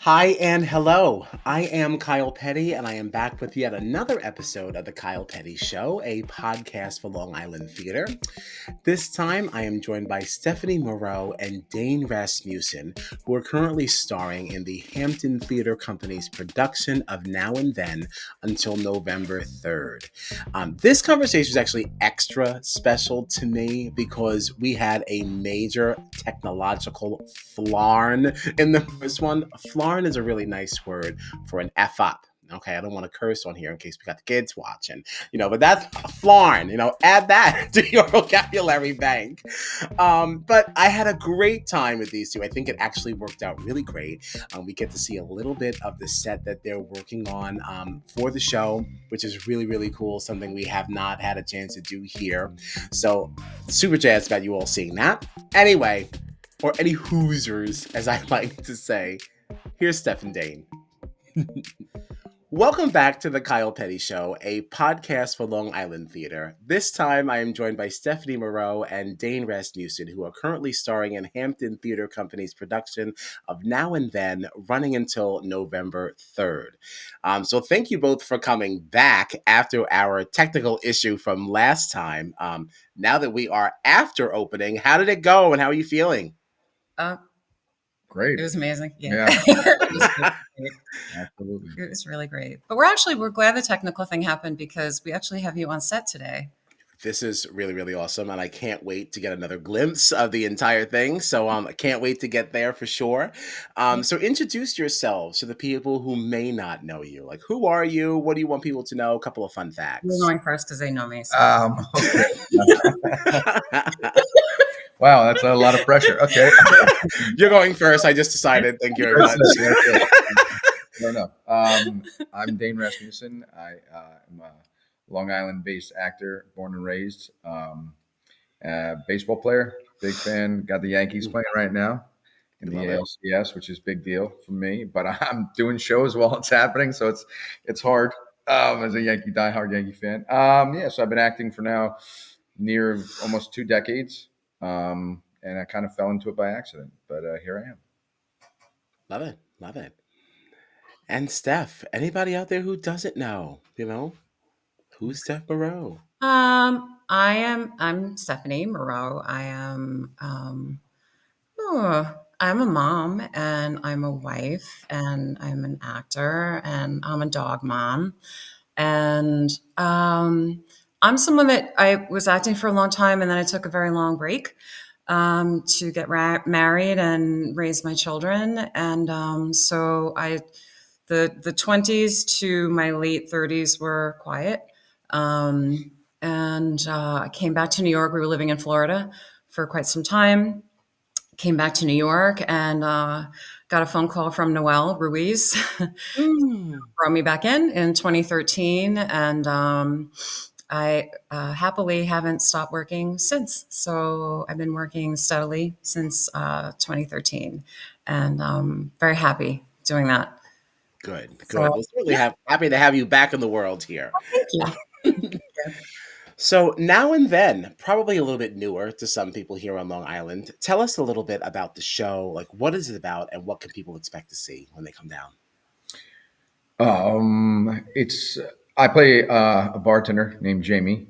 Hi and hello. I am Kyle Petty, and I am back with yet another episode of The Kyle Petty Show, a podcast for Long Island theater. This time, I am joined by Stephanie Moreau and DAYNE Rasmussen, who are currently starring in the Hampton Theatre Company's production of Now and Then until November 3rd. This conversation is actually extra special to me because we had a major technological flarn in the first one. Flarn is a really nice word for an F up. Okay, I don't want to curse on here in case we got the kids watching, but that's a flarn, add that to your vocabulary bank. But I had a great time with these two. I think it actually worked out really great. We get to see a little bit of the set that they're working on for the show, which is really, really cool. Something we have not had a chance to do here. So super jazzed about you all seeing that. Anyway, or any Hoosers, as I like to say, here's Steph and DAYNE. Welcome back to the Kyle Petty Show, a podcast for Long Island theater. This time I am joined by Stephanie Moreau and DAYNE Rasmussen, who are currently starring in Hampton Theatre Company's production of Now and Then, running until November 3rd. So thank you both for coming back after our technical issue from last time. Now that we are after opening, how did it go and how are you feeling? Great. It was amazing. Yeah. Absolutely. It was really great. But we're glad the technical thing happened because we actually have you on set today. This is really, really awesome, and I can't wait to get another glimpse of the entire thing. So I can't wait to get there for sure. So introduce yourselves to the people who may not know you. Like, who are you? What do you want people to know? A couple of fun facts. You're going first because they know me. So. Okay. Wow, that's a lot of pressure. Okay. You're going first. I just decided. Thank you very much. Fair enough. I'm DAYNE Rasmussen. I am a Long Island-based actor, born and raised. Baseball player, big fan. Got the Yankees playing right now in the ALCS, which is a big deal for me. But I'm doing shows while it's happening, so it's hard as a diehard Yankee fan. So I've been acting for now near almost 2 decades. And I kind of fell into it by accident, but here I am. Love it. And Steph, anybody out there who doesn't know, who's Steph Moreau? I'm Stephanie Moreau. I'm a mom and I'm a wife and I'm an actor and I'm a dog mom. And I'm someone that I was acting for a long time and then I took a very long break to get married and raise my children. And so the 20s to my late 30s were quiet. And I came back to New York. We were living in Florida for quite some time. Came back to New York and got a phone call from Noelle Ruiz. Brought me back in 2013. And I happily haven't stopped working since. So I've been working steadily since 2013. And I'm very happy doing that. Good. We'll certainly happy to have you back in the world here. Oh, thank you. So Now and Then, probably a little bit newer to some people here on Long Island. Tell us a little bit about the show. Like, what is it about and what can people expect to see when they come down? I play a bartender named Jamie,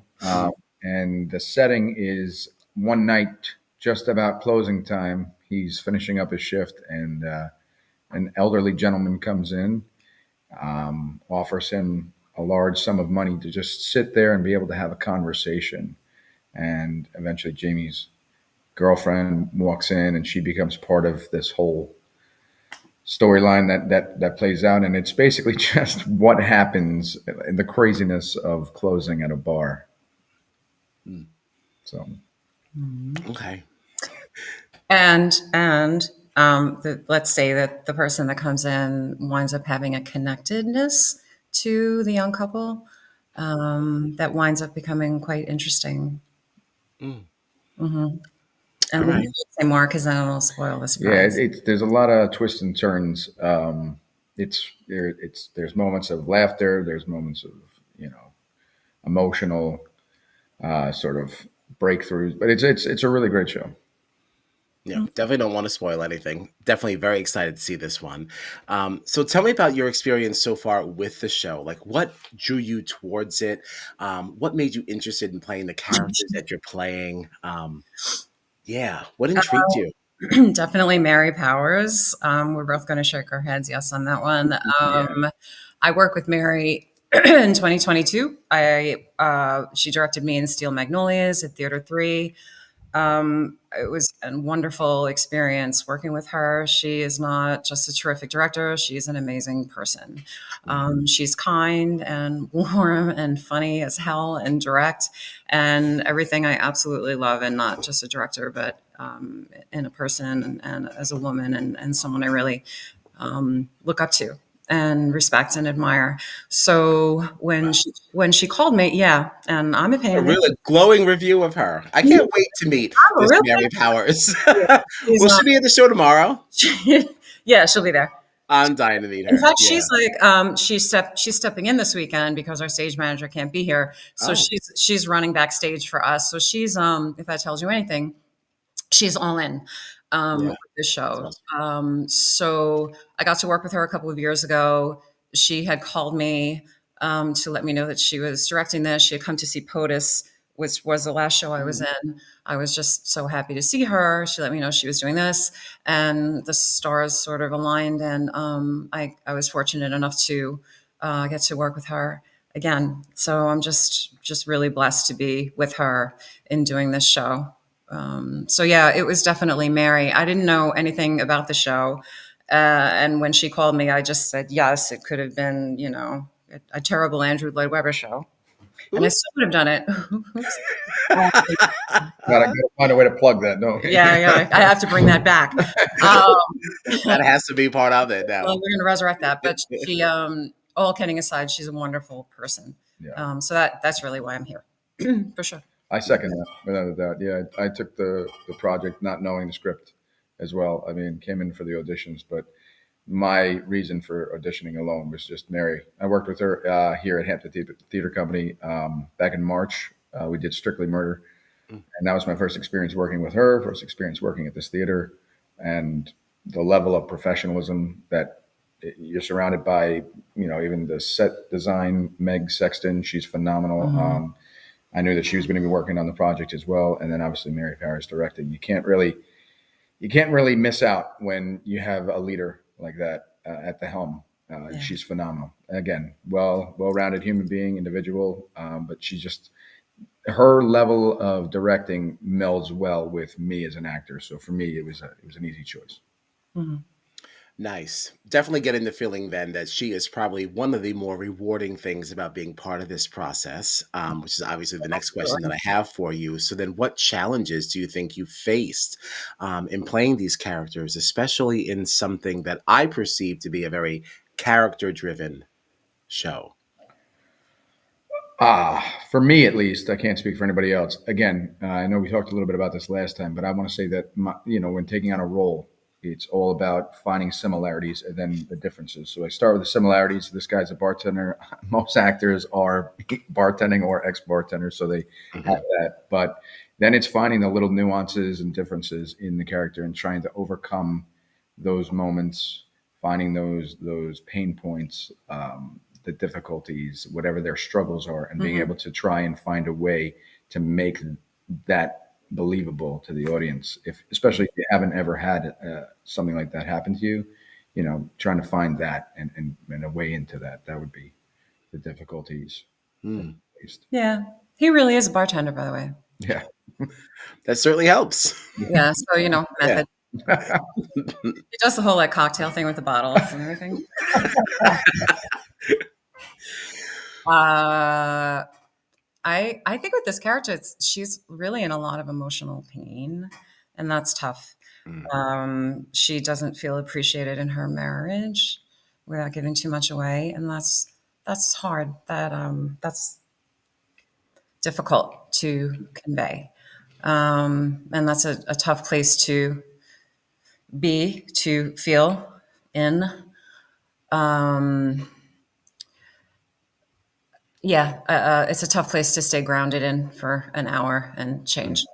and the setting is one night just about closing time. He's finishing up his shift, and an elderly gentleman comes in, offers him a large sum of money to just sit there and be able to have a conversation. And eventually Jamie's girlfriend walks in and she becomes part of this whole storyline that plays out. And it's basically just what happens in the craziness of closing at a bar. So. Okay. And let's say that the person that comes in winds up having a connectedness to the young couple that winds up becoming quite interesting. And right. say more because then it'll spoil the surprise. Yeah, there's a lot of twists and turns. There's moments of laughter. There's moments of emotional sort of breakthroughs. But it's a really great show. Yeah, definitely don't want to spoil anything. Definitely very excited to see this one. So tell me about your experience so far with the show. Like, what drew you towards it? What made you interested in playing the characters that you're playing? Yeah, what intrigued you? Definitely Mary Powers. We're both going to shake our heads yes on that one. Yeah. I work with Mary in 2022. She directed me in Steel Magnolias at Theater 3. It was a wonderful experience working with her. She is not just a terrific director, she's an amazing person. She's kind and warm and funny as hell and direct and everything I absolutely love, and not just a director, but in a person and as a woman and someone I really look up to and respect and admire. So Wow. when she called me, yeah, and I'm a pain A in the really glowing review of her. I can't wait to meet oh, this really? Mary Powers. Yeah, she's Will she be at the show tomorrow? yeah, she'll be there. I'm dying to meet In her. fact, Yeah. she's like she's stepping in this weekend because our stage manager can't be here. So Oh, she's running backstage for us. So she's if that tells you anything, she's all in yeah. with the That's show. awesome. So I got to work with her a couple of years ago. She had called me to let me know that she was directing this. She had come to see POTUS, which was the last show I was Mm. in. I was just so happy to see her. She let me know she was doing this, and the stars sort of aligned. And I was fortunate enough to get to work with her again. So I'm just really blessed to be with her in doing this show. So yeah, it was definitely Mary. I didn't know anything about the show, and when she called me, I just said yes. It could have been, a terrible Andrew Lloyd Webber show, and I Oops. still would have done it. Oops. Gotta find a way to plug that. No. Yeah, yeah, I have to bring that back. Um, That has to be part of it well, now. we're going to resurrect that. But she, all kidding aside, she's a wonderful person. Yeah. So that's really why I'm here, for sure. I second that without a doubt. Yeah, I took the project not knowing the script as well. I mean, came in for the auditions, but my reason for auditioning alone was just Mary. I worked with her here at Hampton Theatre Company back in March. We did Strictly Murder, Mm. and that was my first experience working with her, first experience working at this theater, and the level of professionalism that you're surrounded by. Even the set design, Meg Sexton, she's phenomenal. Mhm. I knew that she was going to be working on the project as well, and then obviously Mary Powers directing. You can't really miss out when you have a leader like that at the helm. Yeah. She's phenomenal. Again, well-rounded human being, individual, but she's just her level of directing melds well with me as an actor. So for me, it was an easy choice. Mhm. Nice. Definitely getting the feeling then that she is probably one of the more rewarding things about being part of this process, which is obviously the next question that I have for you. So then, what challenges do you think you faced in playing these characters, especially in something that I perceive to be a very character-driven show? For me at least, I can't speak for anybody else. Again, I know we talked a little bit about this last time, but I want to say that when taking on a role, it's all about finding similarities and then the differences. So I start with the similarities. This guy's a bartender. Most actors are bartending or ex-bartenders, so they have Mhm. that. But then it's finding the little nuances and differences in the character and trying to overcome those moments, finding those pain points, the difficulties, whatever their struggles are, and being Mhm. able to try and find a way to make that believable to the audience. Especially if you haven't ever had something like that happen to you, trying to find that and a way into that would be the difficulties at Mm. least. Yeah, he really is a bartender, by the way. Yeah. That certainly helps. Yeah, so Yeah. method. He does the whole like cocktail thing with the bottles and everything. Uh, I think with this character, she's really in a lot of emotional pain, and that's tough. Mm. She doesn't feel appreciated in her marriage without giving too much away, and that's hard. That's difficult to convey, and that's a tough place to feel in. Um, yeah, it's a tough place to stay grounded in for an hour and change.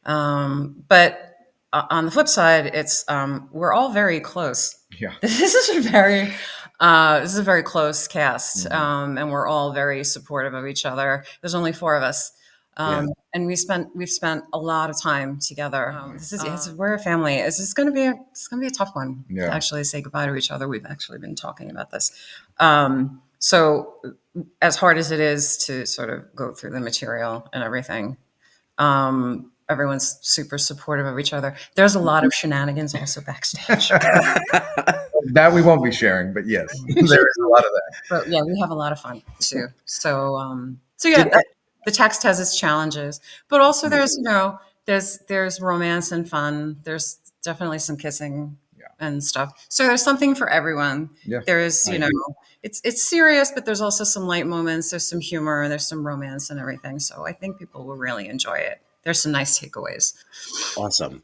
But on the flip side, it's we're all very close. Yeah. This is a very close cast, and we're all very supportive of each other. There's only four of us, Yeah. and we've spent a lot of time together. We're a family. It's going to be a tough one Yeah. to actually say goodbye to each other. We've actually been talking about this. So as hard as it is to sort of go through the material and everything, everyone's super supportive of each other. There's a lot of shenanigans also backstage. That we won't be sharing, but yes, there is a lot of that. But yeah, we have a lot of fun too. So yeah, the text has its challenges, but also there's romance and fun. There's definitely some kissing and stuff. So there's something for everyone. Yeah. There is, it's serious, but there's also some light moments. There's some humor. There's some romance and everything. So I think people will really enjoy it. There's some nice takeaways. Awesome.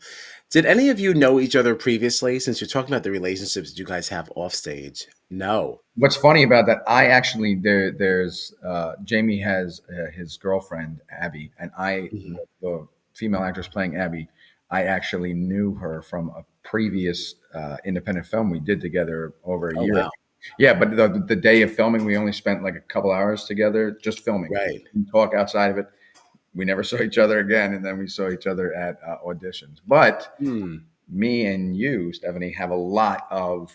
Did any of you know each other previously? Since you're talking about the relationships that you guys have off stage. No. What's funny about that? I actually there's Jamie has his girlfriend Abby, and the female actress playing Abby. I actually knew her from a previous independent film we did together over a year. Wow. Yeah, but the day of filming, we only spent like a couple hours together just filming. Right. We talk outside of it. We never saw each other again, and then we saw each other at auditions. But me and you, Stephanie, have a lot of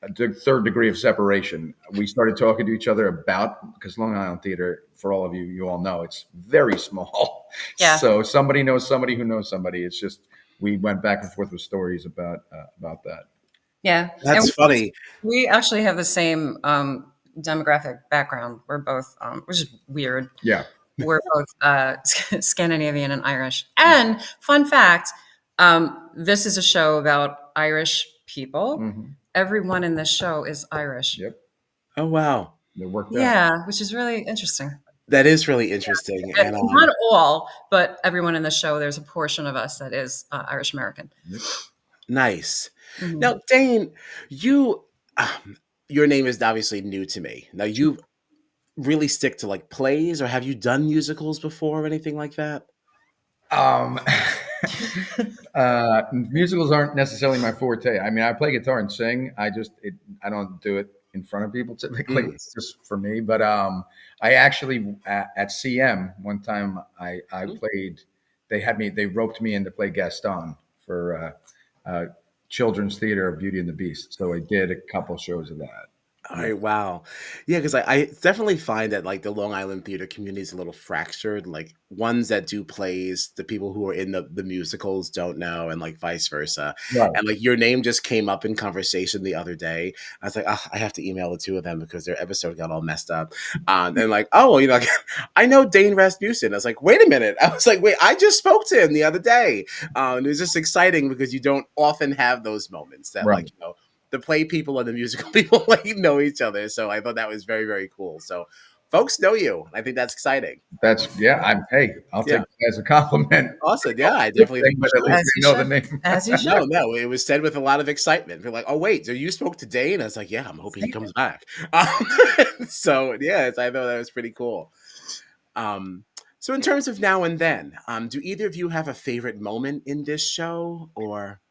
a third degree of separation. We started talking to each other because Long Island Theater, for all of you, you all know, it's very small. Yeah. So somebody knows somebody who knows somebody. It's just we went back and forth with stories about that. Yeah, That's funny. We actually have the same demographic background. We're both, which is weird. Yeah. We're both Scandinavian and Irish. And fun fact, this is a show about Irish people. Mm-hmm. Everyone in this show is Irish. Yep. Oh, wow. It worked out. Yeah, which is really interesting. That is really interesting. Yeah. And Not all, but everyone in the show, there's a portion of us that is Irish American. Yep. Nice. Mm-hmm. Now, Dayne, your name is obviously new to me. Now, you really stick to like plays, or have you done musicals before or anything like that? Musicals aren't necessarily my forte. I mean, I play guitar and sing. I don't do it in front of people typically. It's just for me. But I actually at CM one time I played. They roped me in to play Gaston for children's theater of Beauty and the Beast. So I did a couple shows of that. All right, wow. Yeah, because I definitely find that like the Long Island theater community is a little fractured. Like ones that do plays, the people who are in the musicals don't know, and like vice versa. Right. And like your name just came up in conversation the other day. I was like, I have to email the two of them because their episode got all messed up. And like, oh, well, like, I know Dayne Rasmussen. I was like, wait a minute. I was like, wait, I just spoke to him the other day. And it was just exciting because you don't often have those moments that like, the play people and the musical people like know each other. So I thought that was very, very cool. So folks know you. I think that's exciting. I'll take it as a compliment. Awesome. Yeah, I definitely think but at least you know the name. As you should. No, it was said with a lot of excitement. They're like, oh wait, so you spoke to Dayne? I was like, yeah, I'm hoping he comes back. So yeah, I thought that was pretty cool. So in terms of now and then, do either of you have a favorite moment in this show, or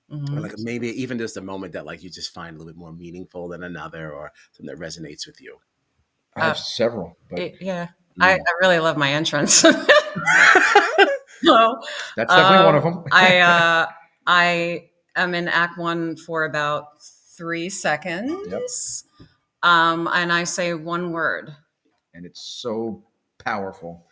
like maybe even just a moment that like you just find a little bit more meaningful than another, or something that resonates with you? I have several. But I really love my entrance. So, that's definitely one of them. I am in Act 1 for about 3 seconds. Yep. And I say one word. And it's so powerful.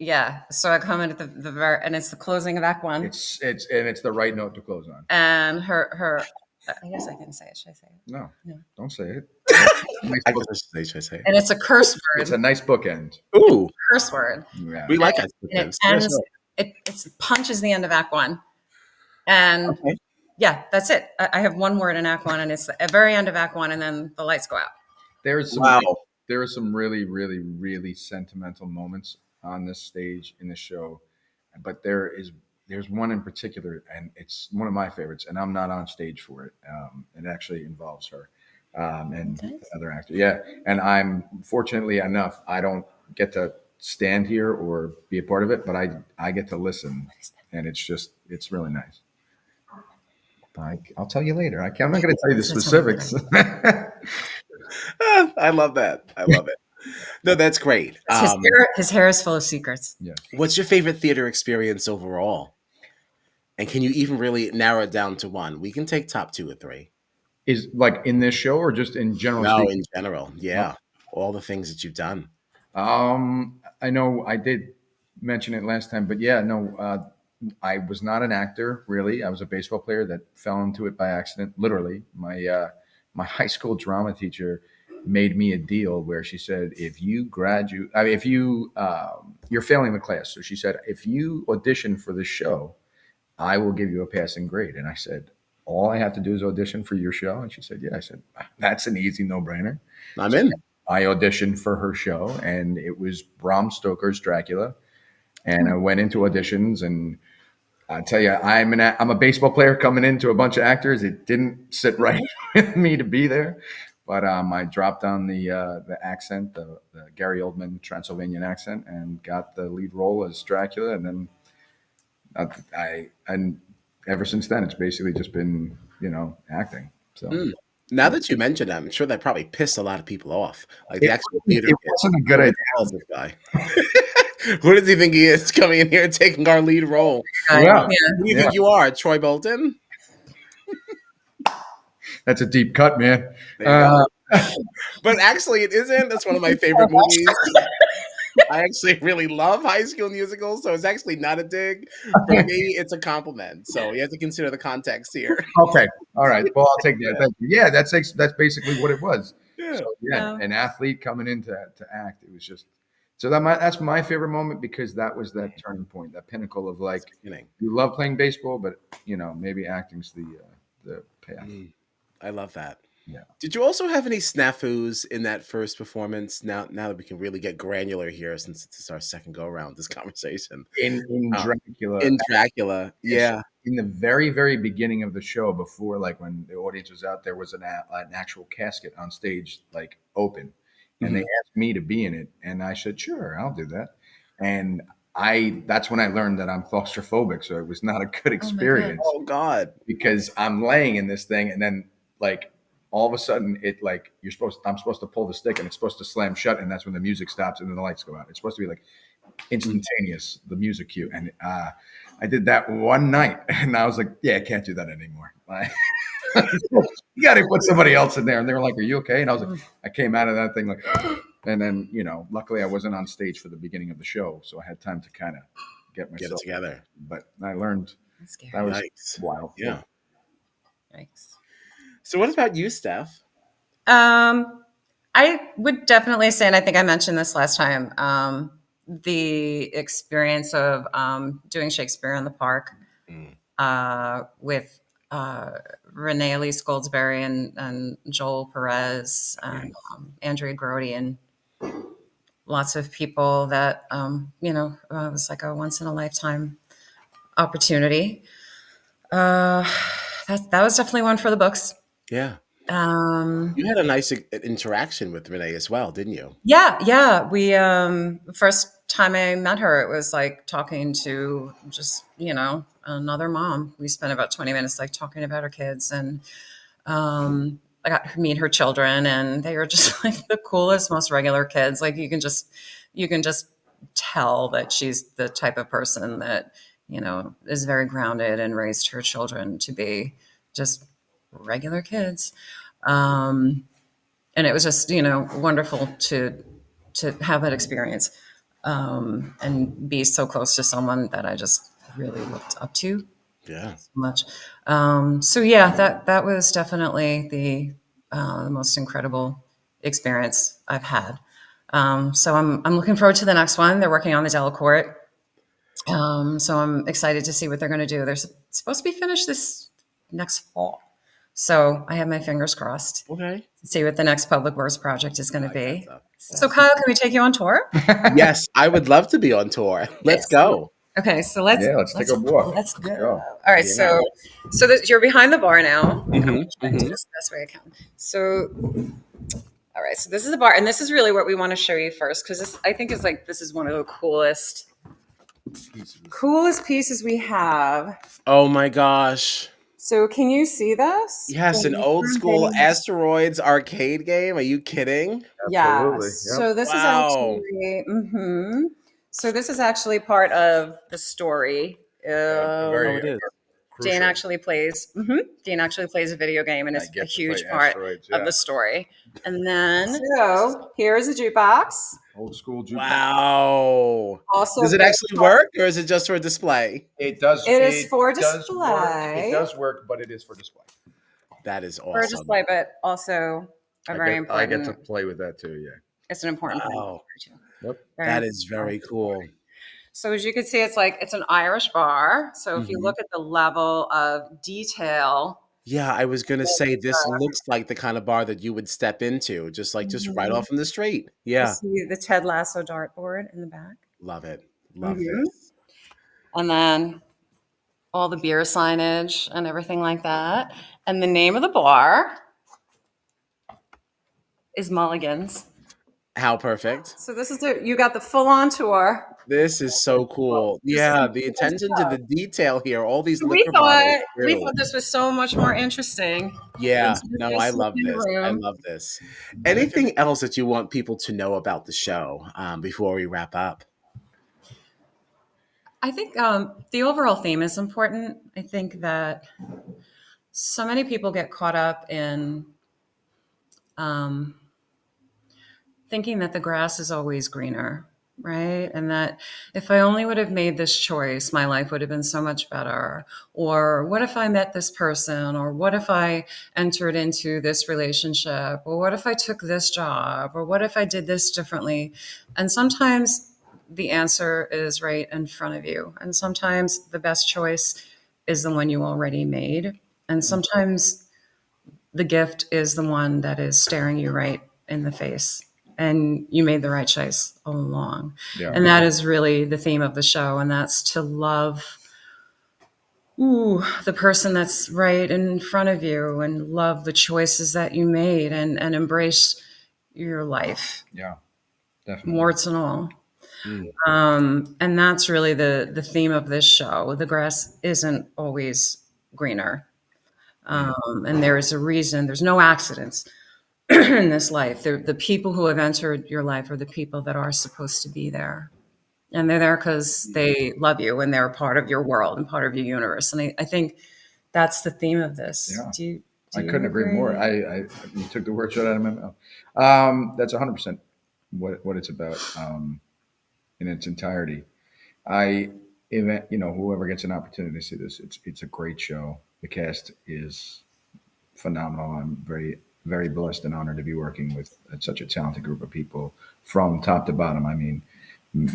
Yeah. So I come in at the very, and it's the closing of Act 1. It's the right note to close on. And her I guess I can say it. Should I say it? No. Don't say it. I guess I say it. And it's a curse word. It's a nice bookend. Ooh. Curse word. Yeah. We like it. It punches the end of Act 1. And yeah, that's it. I have one word in Act 1, and it's the very end of Act 1, and then the lights go out. There are some really, really, really sentimental moments on this stage in the show, but there's one in particular, and it's one of my favorites, and I'm not on stage for it. It actually involves her and another actor. Yeah, and I'm fortunately enough, I don't get to stand here or be a part of it, but I get to listen, and it's really nice. I'll tell you later. I'm not going to tell you the specifics. I love that. I love it. No, that's great. His hair is full of secrets. Yeah. What's your favorite theater experience overall? And can you even really narrow it down to one? We can take top 2 or 3. Is like in this show or just in general? No, speaking? in general. Yeah. All the things that you've done. I know I did mention it last time, but yeah, no, I was not an actor really. I was a baseball player that fell into it by accident. Literally, my high school drama teacher made me a deal where she said, if you graduate, I mean, if you're failing the class, so she said, if you audition for this show, I will give you a passing grade. And I said, all I have to do is audition for your show. And she said, yeah. I said, that's an easy no-brainer. I'm in. I auditioned for her show, and it was Bram Stoker's Dracula. And I went into auditions, and I tell you, I'm a baseball player coming into a bunch of actors. It didn't sit right with me to be there, but I dropped on the accent, the Gary Oldman Transylvanian accent, and got the lead role as Dracula. And then and ever since then, it's basically just been acting. So. Now that you mentioned that, I'm sure that probably pissed a lot of people off. Like the actual theater It wasn't a good idea. This guy. Who does he think he is coming in here taking our lead role? Yeah. Who do you think you are, Troy Bolton? That's a deep cut, man. But actually, it isn't. That's one of my favorite movies. I actually really love High School Musical, so it's actually not a dig. For me, it's a compliment. So you have to consider the context here. Okay, all right. Well, I'll take that. Thank you. Yeah, that's basically what it was. Yeah. So an athlete coming in to act. It was just that's my favorite moment because that was that turning point, that pinnacle of like you love playing baseball, but maybe acting's the path. I love that. Yeah. Did you also have any snafus in that first performance? Now that we can really get granular here, since it's our second go around this conversation. In Dracula. In Dracula, yeah. In the very, very beginning of the show, before like when the audience was out, there was an actual casket on stage, like open, and they asked me to be in it, and I said, sure, I'll do that. And that's when I learned that I'm claustrophobic, so it was not a good experience. Oh God! Because I'm laying in this thing, and then like. All of a sudden, I'm supposed to pull the stick and it's supposed to slam shut. And that's when the music stops and then the lights go out. It's supposed to be like instantaneous, the music cue. And I did that one night and I was like, yeah, I can't do that anymore. You got to put somebody else in there. And they were like, are you okay? And I was like, I came out of that thing like, and then, luckily I wasn't on stage for the beginning of the show. So I had time to kind of get myself it together. But I learned that was wild. Yeah. Thanks. So what about you, Steph? I would definitely say, and I think I mentioned this last time, the experience of doing Shakespeare in the Park with Renee Elise Goldsberry and Joel Perez and Andrea Grody and lots of people that, it was like a once in a lifetime opportunity. That was definitely one for the books. Yeah. You had a nice interaction with Renee as well, didn't you? Yeah. We first time I met her, it was like talking to just another mom. We spent about 20 minutes like talking about her kids, and I got to meet her children, and they were just like the coolest, most regular kids. Like you can just tell that she's the type of person that is very grounded and raised her children to be just regular kids. And it was just, wonderful to have that experience, and be so close to someone that I just really looked up to so much. So yeah, that was definitely the most incredible experience I've had. So I'm looking forward to the next one. They're working on the Delacorte. So I'm excited to see what they're going to do. They're supposed to be finished this next fall. So I have my fingers crossed. Okay. To see what the next Public Works project is going to be. So Kyle, can we take you on tour? Yes, I would love to be on tour. Let's go. Okay, so let's take a walk. Let's go. All right, so you're behind the bar now. I'm trying to do this the best way I can. So, all right, so this is the bar, and this is really what we want to show you first, because I think this is one of the coolest pieces we have. Oh my gosh. So can you see this? Yes, an The old Eastern school Dayne- Asteroids arcade game. Are you kidding? Absolutely. Yes. Yep. So this is Wow. actually, so this is actually part of the story. Oh, Very it is. Dane crucial. actually plays, Dane actually plays a video game, and I it's a get to play huge part asteroids. of the Yeah. story. And then, so here's a jukebox. Old school jukebox. Wow. Also, Does it actually work or is it just for display? It does. it is for does work. It display. does work, but it is for display. That is For awesome. display, but also a very I get important. to play with that too. Yeah. It's an important part of the Wow. story too. Yep. Very That important is part of very the cool. story. So as you can see, it's an Irish bar. So if you Mhm. look at the level of detail, Yeah, I was gonna say this looks like the kind of bar that you would step into, just like just right Mhm. off in the street. You Yeah. see the Ted Lasso dartboard in the back. Love it. Love hmm this. And then all the beer signage and everything like that. And the name of the bar is Mulligan's. How perfect. So this is you got the full on tour. This is so cool. This is Yeah, the the full attention to show. the detail here, all these We liquor bottles thought we too. thought this was so much more interesting than Yeah, to no, I just sit love in a this. I room. love this. Anything else that you want people to know about the show before we wrap up? I think the overall theme is important. I think that so many people get caught up in um, thinking that the grass is always greener, right? And that if I only would have made this choice, my life would have been so much better. Or what if I met this person? Or what if I entered into this relationship? Or what if I took this job? Or what if I did this differently? And sometimes the answer is right in front of you. And sometimes the best choice is the one you already made. And sometimes the gift is the one that is staring you right in the face. And you made the right choice all along. Yeah. And that is really the theme of the show. And that's to love the person that's right in front of you and love the choices that you made and embrace your life, Yeah. Definitely. warts and all. Mm. And that's really the theme of this show. The grass isn't always greener. And there is a reason, there's no accidents in this life. The people who have entered your life are the people that are supposed to be there. And they're there because they love you and they're a part of your world and part of your universe. And I think that's the theme of this. Yeah. Do I you couldn't agree more. You took the word right out of my mouth. That's 100% what it's about in its entirety. Whoever gets an opportunity to see this, it's a great show. The cast is phenomenal. I'm very, very blessed and honored to be working with such a talented group of people from top to bottom. I mean,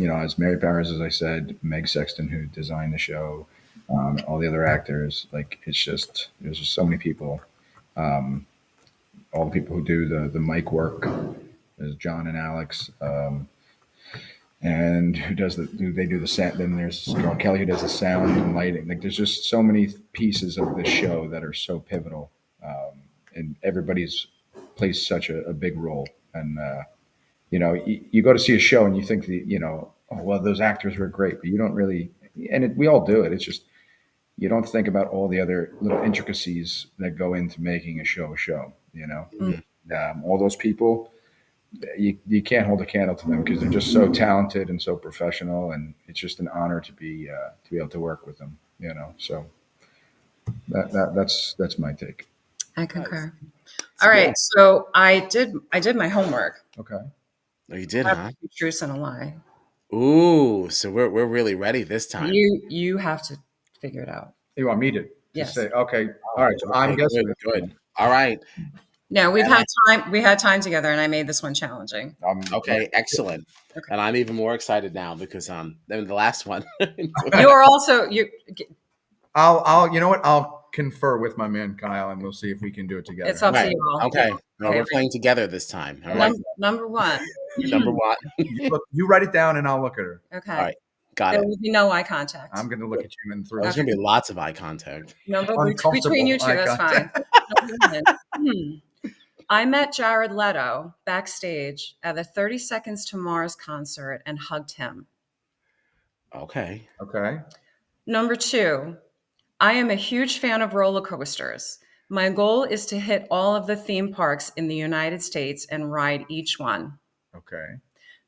as Mary Powers, as I said, Meg Sexton, who designed the show, all the other actors, like there's just so many people. All the people who do the mic work, there's John and Alex, and they do the sound. Then there's Carl Kelly who does the sound and lighting. Like there's just so many pieces of the show that are so pivotal, and everybody's plays such a big role. And you go to see a show and you think oh well, those actors were great, but you don't really, and we all do it. It's just you don't think about all the other little intricacies that go into making a show a show. Mhm. All those people, you can't hold a candle to them because they're just so talented and so professional, and it's just an honor to be able to work with them. So that's my take. I concur. It's All good. right. So I did my homework. Okay. Oh, you did, I have huh? a truth and a lie. Ooh, so we're really ready this time. You have to figure it out. You want me to Yes. say, okay, all right, so I'm Okay, guessing. good. All right. No, we've And had time. We had time together, and I made this one challenging. Okay, excellent. Okay. And I'm even more excited now because then the last one. You are also you. I'll you know what? I'll confer with my man Kyle, and we'll see if we can do it together. It's up Right. to you all. Okay. Yeah. No, we're playing together this time. All right. Number one. Number one. Look, you write it down, and I'll look at her. Okay. All right. Got There it. will be no eye contact. I'm going to look at you and through There's going to be lots of eye contact. Between you two, eye that's fine. contact. I met Jared Leto backstage at the 30 Seconds to Mars concert and hugged him. Okay. Okay. Number two, I am a huge fan of roller coasters. My goal is to hit all of the theme parks in the United States and ride each one. Okay.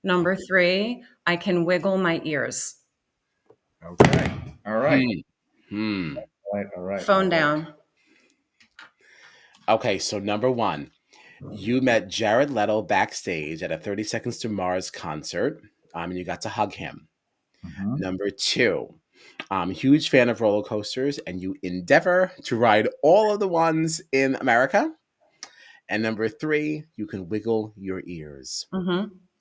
Number 3, I can wiggle my ears. Okay. All right. Hmm. All right. All right. Phone all right. down. Okay, so number 1, you met Jared Leto backstage at a 30 Seconds to Mars concert, and you got to hug him. Mhm. Number 2, huge fan of roller coasters, and you endeavor to ride all of the ones in America. And number 3, you can wiggle your ears.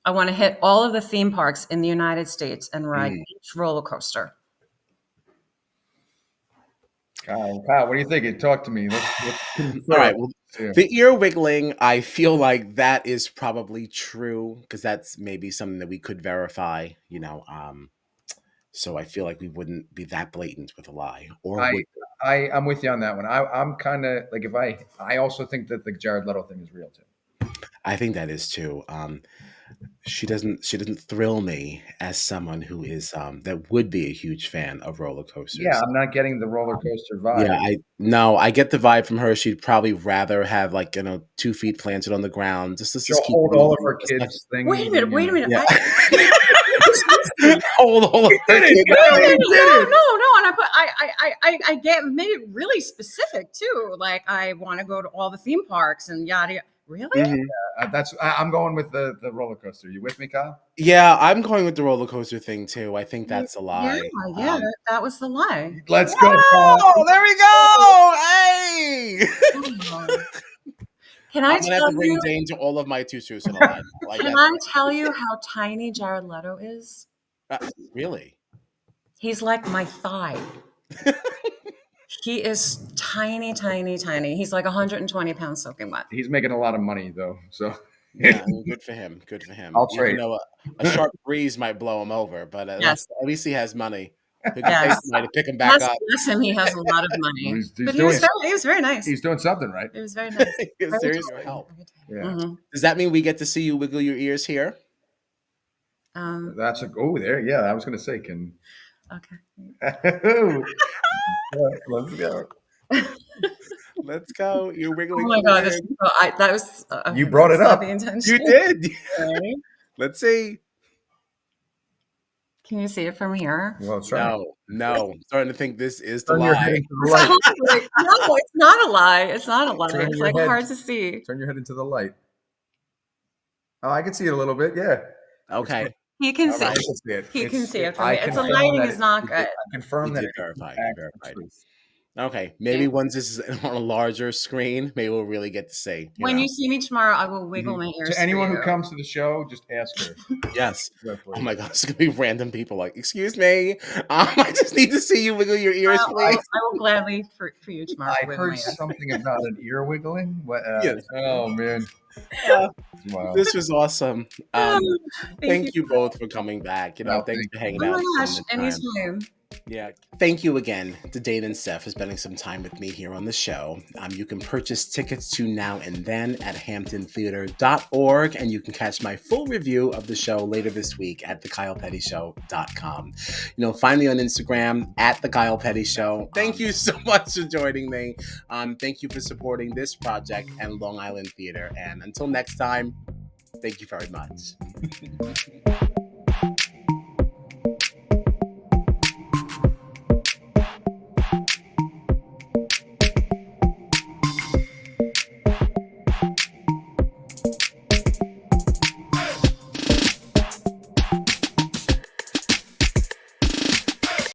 I want to hit all of the theme parks in the United States and ride Mm. each roller coaster. Kyle, what do you think? Talk to me. Let's All confer. right. Well, Yeah. the ear wiggling, I feel like that is probably true because that's maybe something that we could verify. So I feel like we wouldn't be that blatant with a lie, or I, would. I'm with you on that one. I'm kind of like I also think that the Jared Leto thing is real too. I think that is too. She doesn't thrill me as someone who is that would be a huge fan of roller Yeah, coasters. I'm not getting the roller coaster Yeah, vibe. I get the vibe from her. She'd probably rather have, like, 2 feet planted on the ground. Just She'll just keep hold it all of easy. her Just like, kids' Wait a things. minute, wait a minute. yeah. Wait Hold on. You did it, a Kyle, minute, you did no, it. no, and I get made it really specific too. Like I want to go to all the theme parks and yada yada. Really? Mhm. I'm going with the roller coaster. You with me, Kyle? Yeah, I'm going with the roller coaster thing too. I think Yeah, that's a yeah, lie. yeah. That was the lie. Let's go, Kyle. Oh, there we go. Hey. Oh. Can I I'm gonna have tell to bring you? Dane to all of my two truths and a lie. Like Can that. I tell you how tiny Jared Leto is? Really? He's like my thigh. He is tiny, tiny, tiny. He's like 120 pounds soaking wet. He's making a lot of money though, so Yeah, I mean, good for him. Good for him. I'll Even trade. though a sharp breeze might blow him over, but Yes, at least he has money. He can pay yes. somebody to pick him back Bless, up. bless him. He has a lot of money. He's But doing he was very nice. he's doing something right. It was very nice. Yes, Very there's your tiny. help. Yeah, Mhm. Does that mean we get to see you wiggle your ears here? that's a there. Yeah, I was gonna say can. Okay. Let's go. Let's go. You're Oh wiggling my for God, ears. that was You brought it that's not up. the intention. You did. Okay. Let's see. Can you see it from here? Well, try. No. I'm starting to think this is the Turn your head lie. into the light. No, it's not a lie. It's not a lie. Turn It's your like head. hard to see. Turn your head into the light. Oh, I can see it a little bit. Yeah. Okay. He can All see. right. I can see it. He can see it from I here. It's the confirm lighting that is not I good. confirm You that did it verify. is You actually verified. truth. Okay. Maybe once this is on a larger screen, maybe we'll really get to see. When you see me tomorrow, I will wiggle my ears. To anyone for who you. comes to the show, just ask her. Yes. Go for Oh it. my God, it's gonna be random people like, "Excuse me, I just need to see you wiggle your ears, please." I will gladly for you tomorrow. I wiggle my heard ears. something about an ear wiggling. What? Yes. Oh man. Uh, Wow. this was awesome. Thank you. Thank you both for coming back. No, Thanks thank for hanging Oh out. my and gosh, spending the time. anytime. Yeah. Thank you again to Dane and Steph for spending some time with me here on the show. You can purchase tickets to Now and Then at hamptontheatre.org, and you can catch my full review of the show later this week at thekylepettyshow.com. Find me on Instagram at The Kyle Petty Show. Thank you so much for joining me. Thank you for supporting this project and Long Island Theater. And until next time, thank you very much.